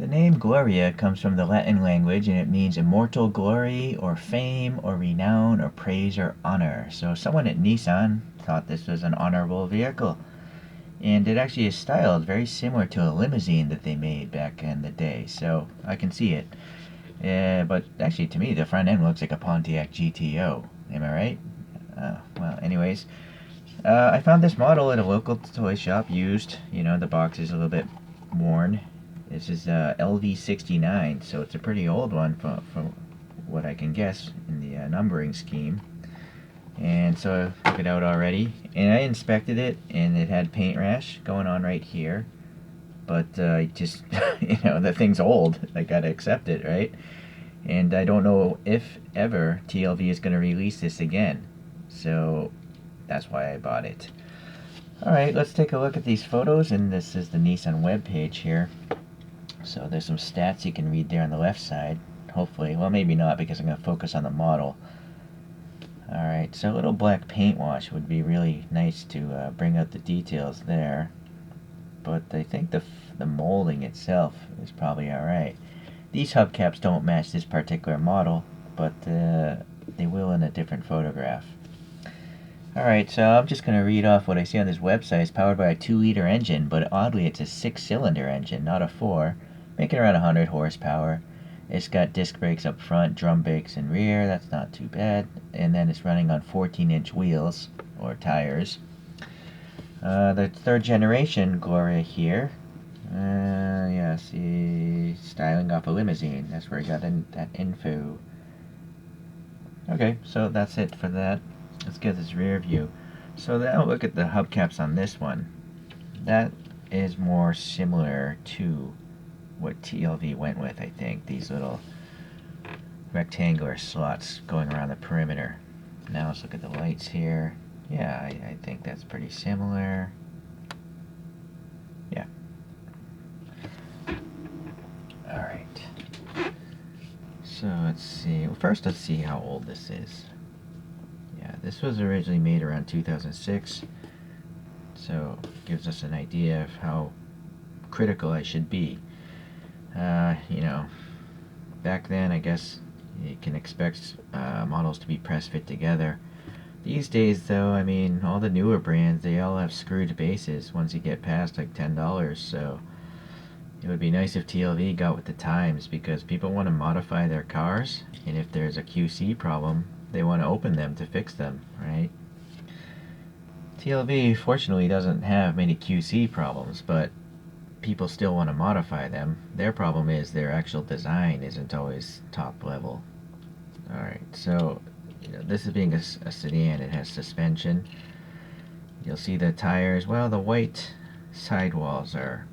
The name Gloria comes from the Latin language and it means immortal glory or fame or renown or praise or honor. So someone at Nissan thought this was an honorable vehicle. And it actually is styled very similar to a limousine that they made back in the day. So I can see it. But actually to me the front end looks like a Pontiac GTO. Am I right? Well, anyways. I found this model at a local toy shop used. You know, the box is a little bit worn. This is LV-69, so it's a pretty old one from what I can guess in the numbering scheme. And so I took it out already, and I inspected it, and it had paint rash going on right here. But just, you know, the thing's old. I gotta accept it, right? And I don't know if ever TLV is gonna release this again. So that's why I bought it. Alright, let's take a look at these photos, and this is the Nissan webpage here. So there's some stats you can read there on the left side, hopefully. Well, maybe not, because I'm going to focus on the model. Alright, so a little black paint wash would be really nice to bring out the details there. But I think the molding itself is probably alright. These hubcaps don't match this particular model, but they will in a different photograph. Alright, so I'm just going to read off what I see on this website. It's powered by a 2-liter engine, but oddly it's a 6-cylinder engine, not a 4, making around 100 horsepower. It's got disc brakes up front, drum brakes in rear, that's not too bad. And then it's running on 14-inch wheels, or tires. The 3rd generation Gloria here. Yeah, see, styling off a limousine. That's where I got that info. Okay, so that's it for that. Let's get this rear view. So now look at the hubcaps on this one. That is more similar to what TLV went with, I think. These little rectangular slots going around the perimeter. Now let's look at the lights here. Yeah, I think that's pretty similar. Yeah. Alright. So let's see. Well, first let's see how old this is. Yeah, this was originally made around 2006, so it gives us an idea of how critical I should be. You know, back then I guess you can expect models to be press fit together. These days though, I mean, all the newer brands, they all have screwed bases once you get past like $10, so it would be nice if TLV got with the times, because people want to modify their cars, and if there's a QC problem, they want to open them to fix them, right? TLV fortunately doesn't have many QC problems, but people still want to modify them. Their problem is their actual design isn't always top level. Alright, so you know, this is being a sedan, it has suspension. You'll see the tires, well, the white sidewalls are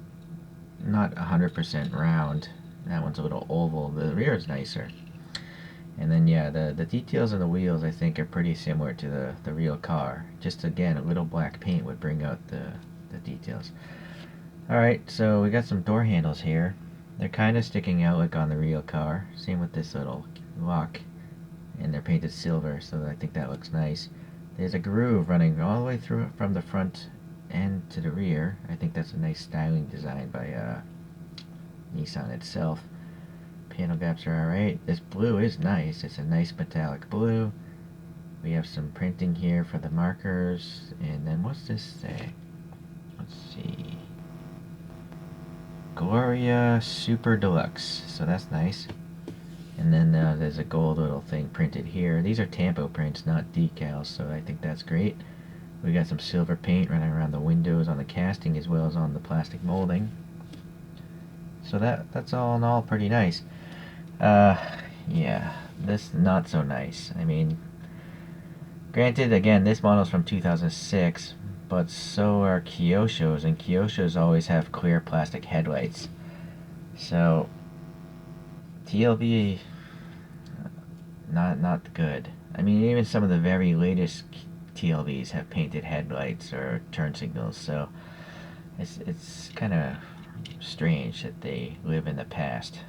not 100% round. That one's a little oval. The rear is nicer. And then yeah, the details on the wheels I think are pretty similar to the real car. Just again, a little black paint would bring out the details. Alright, so we got some door handles here. They're kind of sticking out like on the real car. Same with this little lock. And they're painted silver, so I think that looks nice. There's a groove running all the way through from the front end to the rear. I think that's a nice styling design by Nissan itself. Panel gaps are alright. This blue is nice. It's a nice metallic blue. We have some printing here for the markers. And then what's this say? Let's see. Gloria Super Deluxe. So that's nice. And then there's a gold little thing printed here. These are tampo prints, not decals, so I think that's great. We got some silver paint running around the windows on the casting as well as on the plastic molding. So that's all in all pretty nice. Yeah, this not so nice. I mean, granted, again, this model's from 2006, but so are Kyoshos, and Kyoshos always have clear plastic headlights. So TLV, not good. I mean, even some of the very latest TLVs have painted headlights or turn signals, so it's kind of strange that they live in the past.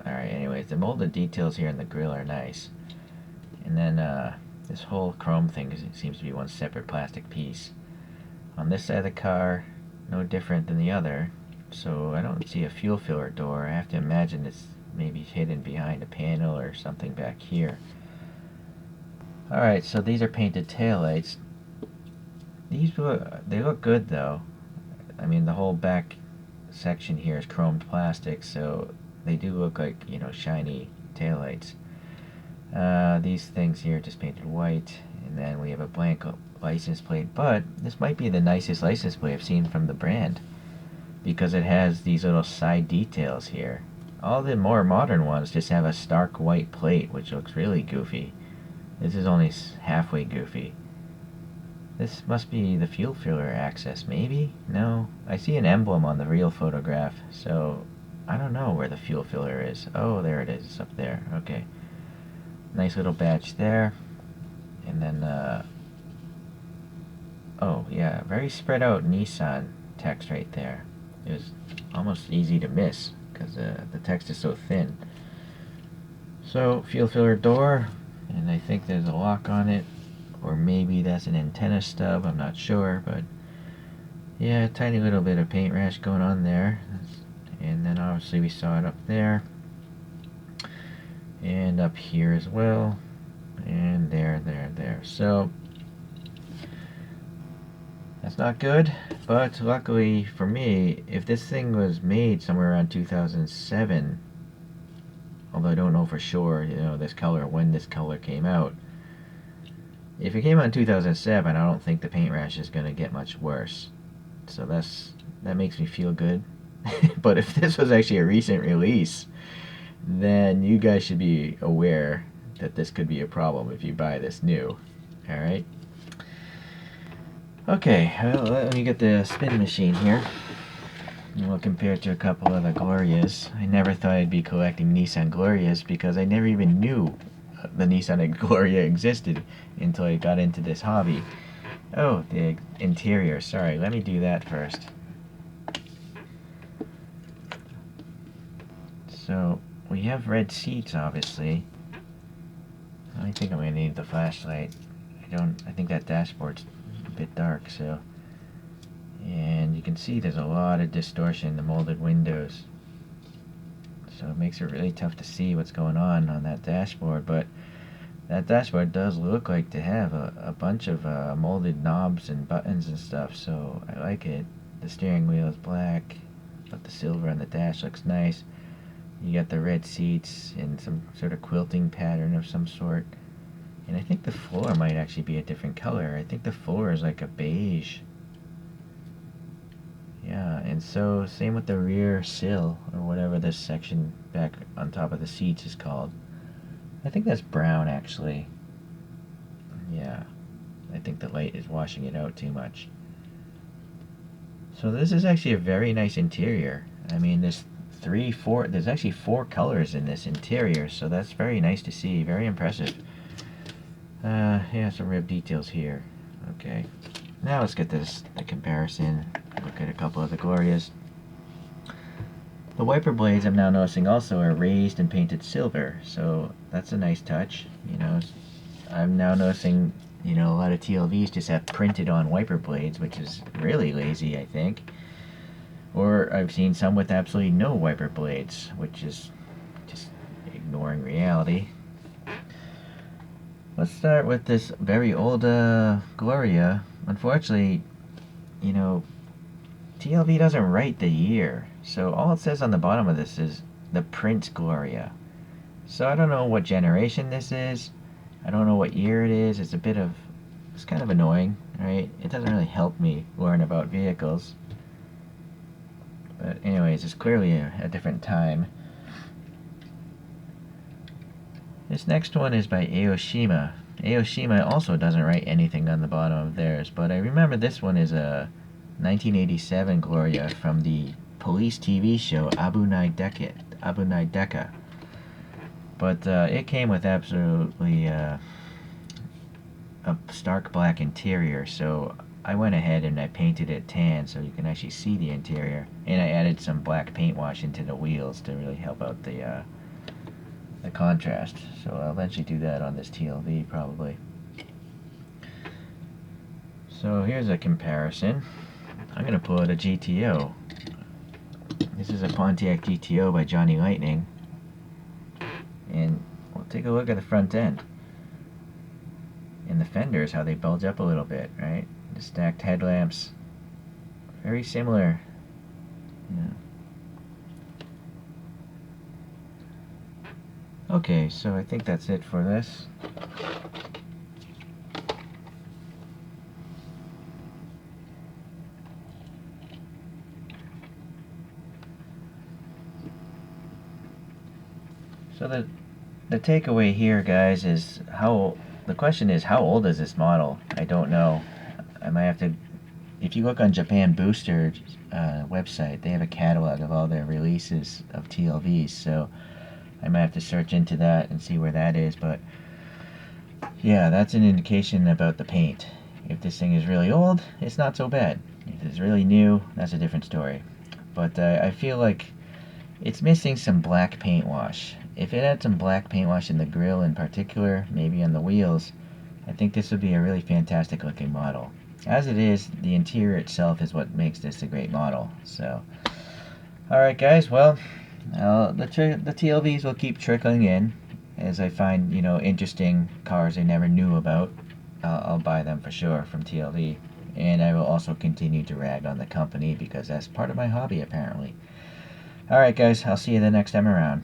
Alright, anyways, the molded details here in the grill are nice. And then this whole chrome thing seems to be one separate plastic piece. On this side of the car, no different than the other. So I don't see a fuel filler door. I have to imagine it's maybe hidden behind a panel or something back here. Alright, so these are painted taillights. They look good though. I mean, the whole back section here is chromed plastic, so they do look like, you know, shiny taillights. These things here just painted white, and then we have a blank license plate, but this might be the nicest license plate I've seen from the brand, because it has these little side details here. All the more modern ones just have a stark white plate, which looks really goofy. This is only halfway goofy. This must be the fuel filler access, maybe? No, I see an emblem on the real photograph, so I don't know where the fuel filler is. Oh, there it is, it's up there, okay. Nice little badge there. And then, oh yeah, very spread out Nissan text right there. It was almost easy to miss, because the text is so thin. So, fuel filler door, and I think there's a lock on it. Or maybe that's an antenna stub, I'm not sure, but yeah, a tiny little bit of paint rash going on there. And then obviously we saw it up there, and up here as well, and there. So that's not good, but luckily for me, if this thing was made somewhere around 2007, although I don't know for sure, you know, this color, when this color came out, if it came out in 2007, I don't think the paint rash is going to get much worse. So that makes me feel good. But if this was actually a recent release, then you guys should be aware that this could be a problem if you buy this new. Alright? Okay, well, let me get the spin machine here. And we'll compare it to a couple other Glorias. I never thought I'd be collecting Nissan Glorias because I never even knew the Nissan Gloria existed until I got into this hobby. Oh, the interior. Sorry, let me do that first. So, we have red seats, obviously. I think I'm going to need the flashlight. I think that dashboard's a bit dark, so. And you can see there's a lot of distortion in the molded windows. So it makes it really tough to see what's going on that dashboard, but that dashboard does look like to have a bunch of molded knobs and buttons and stuff, so I like it. The steering wheel is black, but the silver on the dash looks nice. You got the red seats and some sort of quilting pattern of some sort. And I think the floor might actually be a different color. I think the floor is like a beige. Yeah, and so same with the rear sill, or whatever this section back on top of the seats is called. I think that's brown, actually. Yeah, I think the light is washing it out too much. So this is actually a very nice interior. I mean, there's actually four colors in this interior, so that's very nice to see, very impressive. Yeah, some rib details here. Okay, now let's get the comparison. Look at a couple of the Glorias. The wiper blades I'm now noticing also are raised and painted silver, so that's a nice touch. You know, I'm now noticing, you know, a lot of TLVs just have printed on wiper blades, which is really lazy, I think. Or I've seen some with absolutely no wiper blades, which is just ignoring reality. Let's start with this very old Gloria. Unfortunately, you know, TLV doesn't write the year, so all it says on the bottom of this is the Prince Gloria. So I don't know what generation this is. I don't know what year it is. It's kind of annoying, right? It doesn't really help me learn about vehicles. But anyways, it's clearly a different time. This next one is by Aoshima. Aoshima also doesn't write anything on the bottom of theirs, but I remember this one is a 1987 Gloria from the police TV show Abu Naideka. But it came with absolutely a stark black interior, so I went ahead and I painted it tan so you can actually see the interior, and I added some black paint wash into the wheels to really help out the contrast. So I'll eventually do that on this TLV probably. So here's a comparison. I'm going to pull out a GTO. This is a Pontiac GTO by Johnny Lightning. And we'll take a look at the front end. And the fenders, how they bulge up a little bit, right? The stacked headlamps. Very similar. Yeah. Okay, so I think that's it for this. So the takeaway here, guys, is the question is, how old is this model? I don't know. I might have to, if you look on Japan Booster website, they have a catalog of all their releases of TLVs, so I might have to search into that and see where that is, but yeah, that's an indication about the paint. If this thing is really old, it's not so bad. If it's really new, that's a different story. But I feel like it's missing some black paint wash. If it had some black paint wash in the grille in particular, maybe on the wheels, I think this would be a really fantastic looking model. As it is, the interior itself is what makes this a great model. So, alright guys, well, the TLVs will keep trickling in as I find, interesting cars I never knew about. I'll buy them for sure from TLV. And I will also continue to rag on the company because that's part of my hobby apparently. Alright guys, I'll see you the next time around.